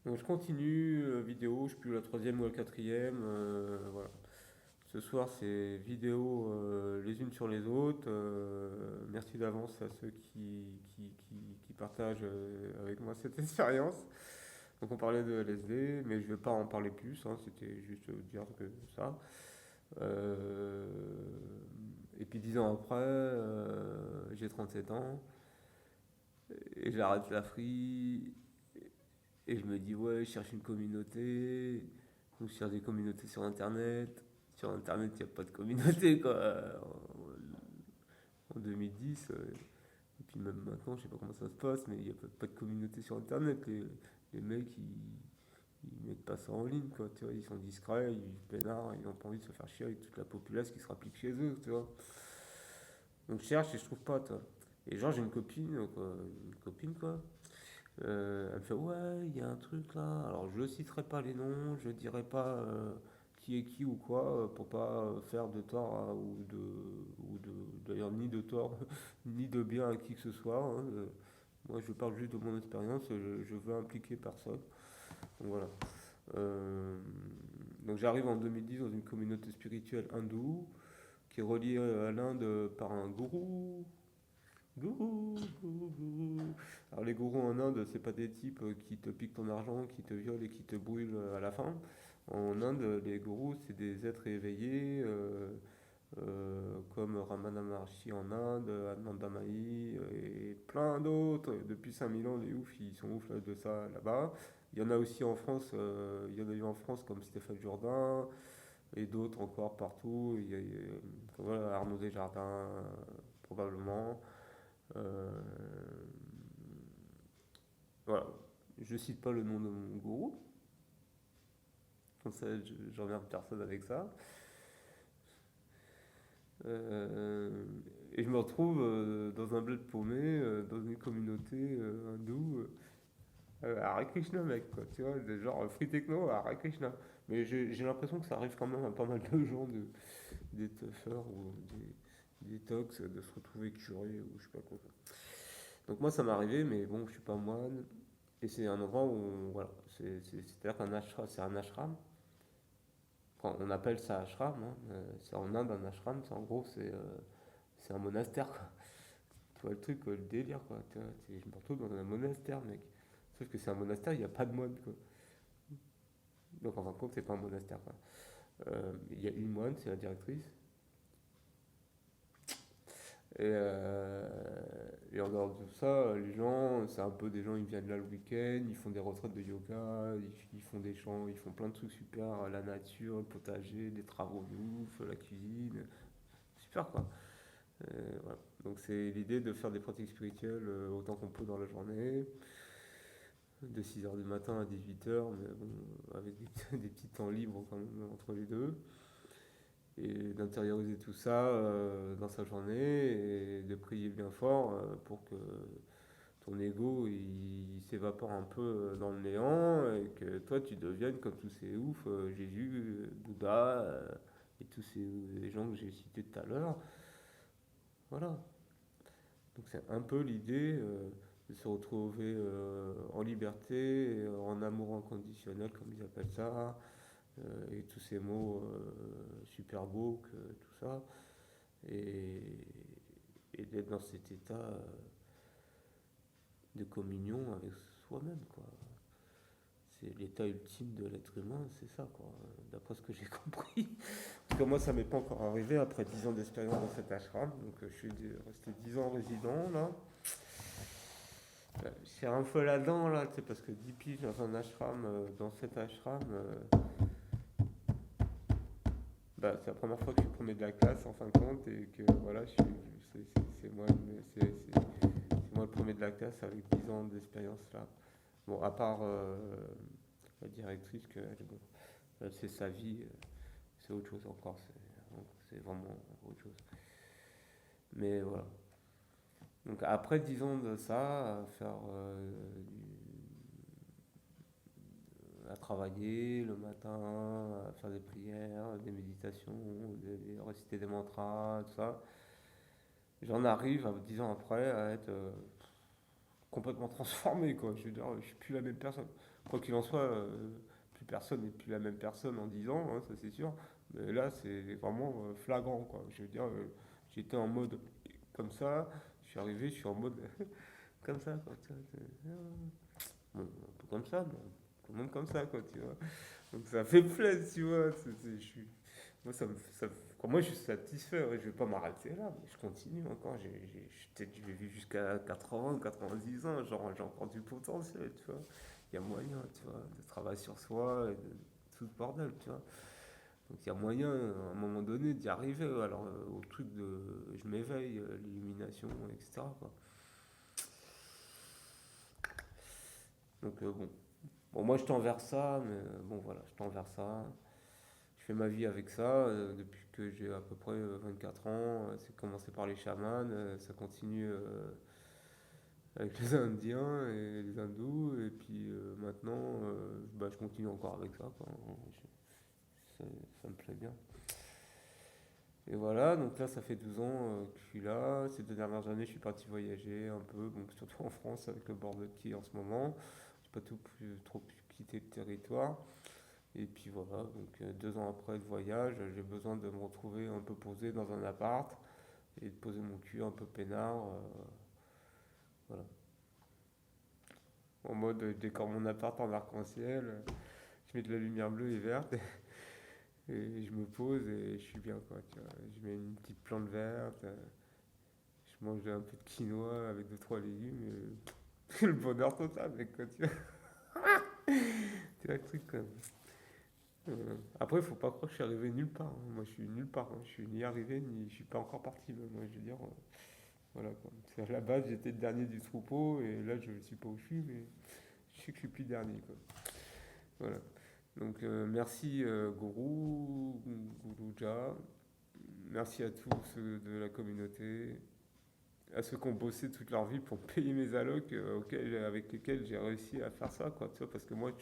Donc je continue, vidéo, je suis plus la troisième ou la quatrième, voilà. Ce soir, c'est vidéo les unes sur les autres. Merci d'avance à ceux qui partagent avec moi cette expérience. Donc on parlait de LSD, mais je vais pas en parler plus, hein, c'était juste dire que ça. Euh, et puis 10 ans après, j'ai 37 ans, et j'arrête la free, et je me dis ouais, je cherche une communauté, donc je cherche des communautés sur Internet. Sur Internet, il n'y a pas de communauté, quoi. En 2010, et puis même maintenant, je sais pas comment ça se passe, mais il n'y a pas de communauté sur Internet. Les mecs, ils mettent pas ça en ligne, quoi. Tu vois, ils sont discrets, ils vivent peinards, ils n'ont pas envie de se faire chier avec toute la populace qui se rapplique chez eux, tu vois. Donc je cherche et je trouve pas, toi. Et genre, j'ai une copine, quoi, quoi. Elle me fait ouais, il y a un truc là. Alors je ne citerai pas les noms, je dirai pas qui est qui ou quoi pour pas faire de tort d'ailleurs ni de tort ni de bien à qui que ce soit, hein. Moi je parle juste de mon expérience, je veux impliquer personne. Donc voilà. Euh, donc j'arrive en 2010 dans une communauté spirituelle hindoue qui est reliée à l'Inde par un gourou. Gourou, gourou, gourou. Alors les gourous en Inde, c'est pas des types qui te piquent ton argent, qui te violent et qui te brûlent à la fin. En Inde, les gourous, c'est des êtres éveillés, comme Ramana Maharshi en Inde, Ananda Mahi et plein d'autres. Depuis 5000 ans, les oufs, ils sont oufs là, de ça là-bas. Il y en a aussi en France, il y en a eu en France comme Stéphane Jourdain et d'autres encore partout. Voilà, Arnaud Desjardins, probablement. Euh, voilà. Je cite pas le nom de mon gourou, comme ça j'emmerde personne avec ça. Euh, et je me retrouve dans un bled paumé, dans une communauté hindoue, Hare Krishna, mec, quoi, tu vois, genre free techno, Hare Krishna. Mais j'ai l'impression que ça arrive quand même à pas mal de gens, des toughers ou des tox, de se retrouver curés ou je sais pas quoi. Donc moi ça m'est arrivé, mais bon, je suis pas moine. Et c'est un endroit où, voilà, c'est-à-dire qu'un ashram, c'est un ashram. Enfin, on appelle ça ashram, hein. C'est en Inde un ashram, en gros c'est un monastère, quoi. Tu vois le truc, quoi, le délire, quoi. Tu vois, je me retrouve dans un monastère, mec. Sauf que c'est un monastère, il n'y a pas de moine, quoi. Donc en fin de compte, c'est pas un monastère, quoi. Il y a une moine, c'est la directrice. Et en dehors de ça, les gens, c'est un peu des gens, ils viennent là le week-end, ils font des retraites de yoga, ils font des chants, ils font plein de trucs super, la nature, le potager, des travaux de ouf, la cuisine, super quoi. Voilà. Donc c'est l'idée de faire des pratiques spirituelles autant qu'on peut dans la journée, de 6 heures du matin à 18 heures, mais bon, avec des petits temps libres quand même entre les deux, et d'intérioriser tout ça dans sa journée et de prier bien fort pour que ton ego il s'évapore un peu dans le néant et que toi tu deviennes comme tous ces oufs, Jésus, Bouddha et tous ces gens que j'ai cités tout à l'heure. Voilà. Donc c'est un peu l'idée de se retrouver en liberté, en amour inconditionnel comme ils appellent ça, et tous ces mots super beaux, tout ça, et, et d'être dans cet état de communion avec soi-même, quoi. C'est l'état ultime de l'être humain, c'est ça, quoi, d'après ce que j'ai compris. Parce que moi, ça m'est pas encore arrivé après 10 ans d'expérience dans cet ashram. Donc, je suis resté 10 ans résident, là. C'est un peu là-dedans, là, tu sais, parce que 10 piges dans un ashram, dans cet ashram, bah, c'est la première fois que je suis premier de la classe, en fin de compte, et que, voilà, c'est moi, c'est moi le premier de la classe avec 10 ans d'expérience, là. Bon, à part la directrice, bon, c'est sa vie, c'est autre chose encore, c'est vraiment autre chose. Mais voilà. Donc après 10 ans de ça, à travailler le matin, à faire des prières, des méditations, réciter des mantras, tout ça, j'en arrive, 10 ans après, à être complètement transformé, quoi. Je veux dire, je suis plus la même personne. Quoi qu'il en soit, plus personne n'est plus la même personne en 10 ans, hein, ça c'est sûr. Mais là, c'est vraiment flagrant, quoi. Je veux dire, j'étais en mode comme ça, je suis arrivé, je suis en mode comme ça, quoi. Tu vois, bon, un peu comme ça, mais quand même comme ça, quoi, tu vois. Donc ça fait plaisir, tu vois. Moi, moi, je suis satisfait, ouais, je vais pas m'arrêter là, mais je continue encore. Peut-être je vais vivre jusqu'à 80, 90 ans, genre j'ai encore du potentiel, tu vois. Il y a moyen, tu vois, de travailler sur soi et de tout le bordel, tu vois. Donc il y a moyen, à un moment donné, d'y arriver. Alors, au truc de je m'éveille, l'illumination, etc., quoi. Donc, bon. Bon, moi, je tends vers ça, mais bon, voilà, je tends vers ça. Je fais ma vie avec ça depuis que j'ai à peu près 24 ans. C'est commencé par les chamans, ça continue avec les Indiens et les hindous, et puis maintenant, bah, je continue encore avec ça, quoi. Ça, ça me plaît bien. Et voilà, donc là, ça fait 12 ans que je suis là. Ces 2 dernières années, je suis parti voyager un peu, bon, surtout en France avec le bordel qui est en ce moment. J'ai pas trop pu quitter le territoire. Et puis voilà, donc 2 ans après le voyage, j'ai besoin de me retrouver un peu posé dans un appart et de poser mon cul un peu peinard. Voilà. En mode, je décore mon appart en arc-en-ciel, je mets de la lumière bleue et verte et je me pose et je suis bien, quoi. Tu vois. Je mets une petite plante verte, je mange un peu de quinoa avec 2 3 légumes et le bonheur total, mec, quoi, tu vois. Tu vois le truc, quoi. Après, il faut pas croire que je suis arrivé nulle part, hein. Moi, je suis nulle part, hein. Je suis ni arrivé, ni je suis pas encore parti, même. Moi, je veux dire, voilà, quoi. C'est à la base, j'étais le dernier du troupeau, et là, je ne sais pas où je suis, mais je sais que je suis plus dernier, quoi. Voilà. Donc, merci Gourouja. Merci à tous ceux de la communauté, à ceux qui ont bossé toute leur vie pour payer mes allocs, avec lesquels j'ai réussi à faire ça, quoi. Tu vois, parce que moi,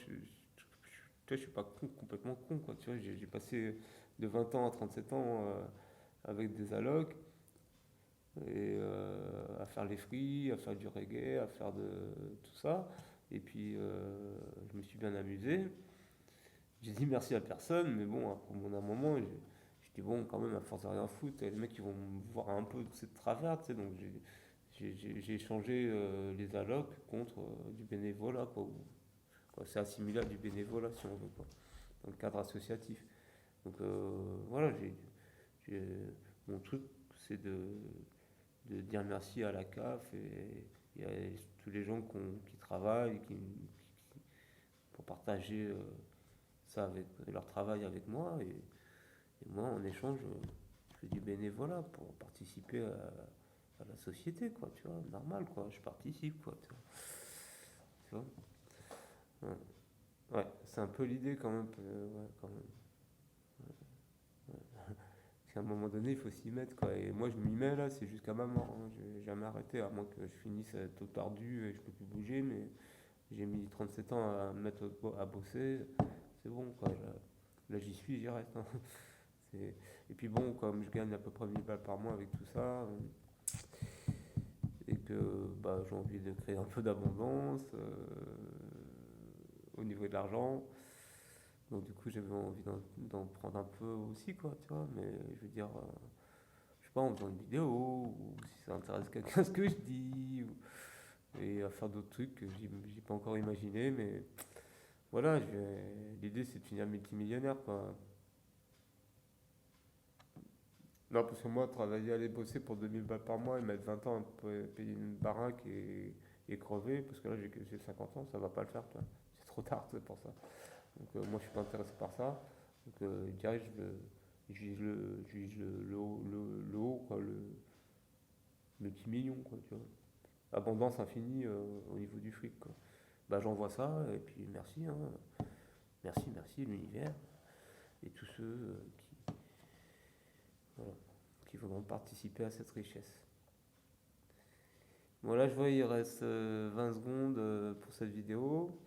je suis pas complètement con, quoi. Tu vois, j'ai passé de 20 ans à 37 ans avec des allocs et à faire les free, à faire du reggae, à faire de tout ça. Et puis je me suis bien amusé. J'ai dit merci à personne, mais bon, après, au bout d'un moment, j'ai dit bon, quand même, à force de rien foutre, les mecs ils vont me voir un peu de travers, tu sais, donc j'ai échangé les allocs contre du bénévolat, quoi. Quoi, c'est assimilé à du bénévolat si on veut, quoi, dans le cadre associatif. Donc voilà, j'ai- mon truc, c'est de dire merci à la CAF et à tous les gens qui travaillent, pour partager ça avec leur travail avec moi. Et moi, en échange, je fais du bénévolat pour participer à la société, quoi, tu vois, normal, quoi, je participe, quoi, tu vois. Ouais, ouais, c'est un peu l'idée quand même, ouais, quand même. Parce qu'à un moment donné, il faut s'y mettre, quoi. Et moi, je m'y mets là, c'est jusqu'à ma mort, hein. Je vais jamais arrêter, à moins que je finisse tout tordu et je peux plus bouger. Mais j'ai mis 37 ans à me mettre à bosser. C'est bon, quoi. Là, j'y suis, j'y reste, hein. Et puis bon, comme je gagne à peu près 1000 balles par mois avec tout ça, et que bah, j'ai envie de créer un peu d'abondance au niveau de l'argent. Donc du coup, j'avais envie d'en prendre un peu aussi, quoi, tu vois. Mais je veux dire, je sais pas, en faisant une vidéo, ou si ça intéresse quelqu'un ce que je dis, et à faire d'autres trucs que j'ai pas encore imaginé, mais voilà, l'idée c'est de finir multimillionnaire, quoi. Non, parce que moi, travailler, aller bosser pour 2000 balles par mois et mettre 20 ans à payer une baraque et crever, parce que là j'ai 50 ans, ça va pas le faire, tu vois. C'est trop tard, c'est pour ça. Donc moi, je suis pas intéressé par ça. Donc je dirais, je vise le haut, quoi, le petit million, quoi, tu vois. Abondance infinie au niveau du fric, quoi. Bah, j'envoie ça, et puis merci, hein. Merci l'univers, et tous ceux voilà, qui voudront participer à cette richesse. Voilà, je vois, il reste 20 secondes pour cette vidéo.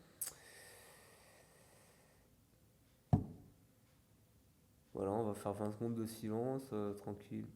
Voilà, on va faire 20 secondes de silence, tranquille.